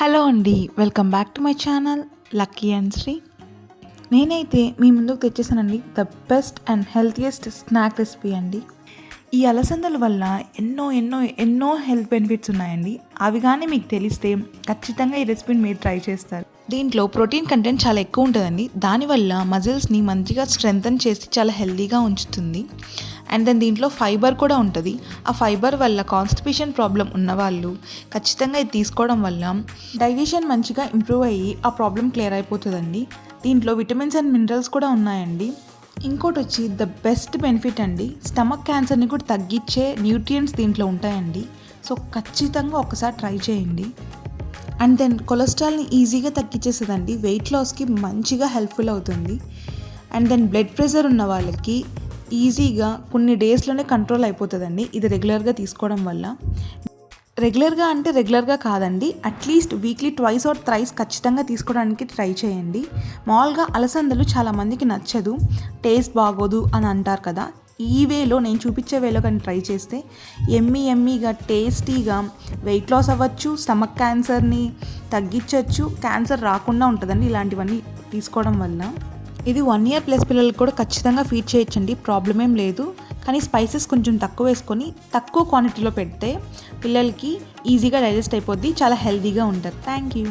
Hello అండి, welcome back to my channel Lucky and Sri. నేనైతే మీ ముందుకు తెచ్చేసానండి the best and healthiest snack recipe అండి. ఈ అలసందల వల్ల ఎన్నో ఎన్నో ఎన్నో హెల్త్ బెనిఫిట్స్ ఉన్నాయండి. అవి కానీ మీకు తెలిస్తే ఖచ్చితంగా ఈ రెసిపీని మీరు ట్రై చేస్తారు. దీంట్లో ప్రోటీన్ కంటెంట్ చాలా ఎక్కువ ఉంటుందండి. దానివల్ల మజిల్స్ని మంచిగా స్ట్రెంగ్తన్ చేసి చాలా హెల్తీగా ఉంచుతుంది. అండ్ దెన్ దీంట్లో ఫైబర్ కూడా ఉంటుంది. ఆ ఫైబర్ వల్ల కాన్స్టిపేషన్ ప్రాబ్లం ఉన్నవాళ్ళు ఖచ్చితంగా ఇది తీసుకోవడం వల్ల డైజెషన్ మంచిగా ఇంప్రూవ్ అయ్యి ఆ ప్రాబ్లం క్లియర్ అయిపోతుందండి. దీంట్లో విటమిన్స్ అండ్ మినరల్స్ కూడా ఉన్నాయండి. ఇంకోటి వచ్చి ద బెస్ట్ బెనిఫిట్ అండి, స్టమక్ క్యాన్సర్ని కూడా తగ్గించే న్యూట్రియంట్స్ దీంట్లో ఉంటాయండి. సో ఖచ్చితంగా ఒకసారి ట్రై చేయండి. అండ్ దెన్ కొలెస్ట్రాల్ని ఈజీగా తగ్గించేస్తుందండి. వెయిట్ లాస్కి మంచిగా హెల్ప్ఫుల్ అవుతుంది. అండ్ దెన్ బ్లడ్ ప్రెషర్ ఉన్న వాళ్ళకి ఈజీగా కొన్ని డేస్లోనే కంట్రోల్ అయిపోతుందండి ఇది రెగ్యులర్గా తీసుకోవడం వల్ల. రెగ్యులర్గా అంటే రెగ్యులర్గా కాదండి, at least weekly twice or thrice ఖచ్చితంగా తీసుకోవడానికి ట్రై చేయండి. మామూలుగా అలసందలు చాలామందికి నచ్చదు, టేస్ట్ బాగోదు అని అంటారు కదా. ఈ వేలో నేను చూపించే వేలో కానీ ట్రై చేస్తే ఎమ్మీగా టేస్టీగా వెయిట్ లాస్ అవ్వచ్చు, స్టమక్ క్యాన్సర్ని తగ్గించవచ్చు, క్యాన్సర్ రాకుండా ఉంటుందండి ఇలాంటివన్నీ తీసుకోవడం వల్ల. ఇది 1 year ప్లస్ పిల్లలకు కూడా ఖచ్చితంగా ఫీడ్ చేయొచ్చండి, ప్రాబ్లం ఏం లేదు. కానీ స్పైసెస్ కొంచెం తక్కువ వేసుకొని తక్కువ క్వాంటిటీలో పెడితే పిల్లలకి ఈజీగా డైజెస్ట్ అయిపోద్ది, చాలా హెల్తీగా ఉంటారు. Thank you.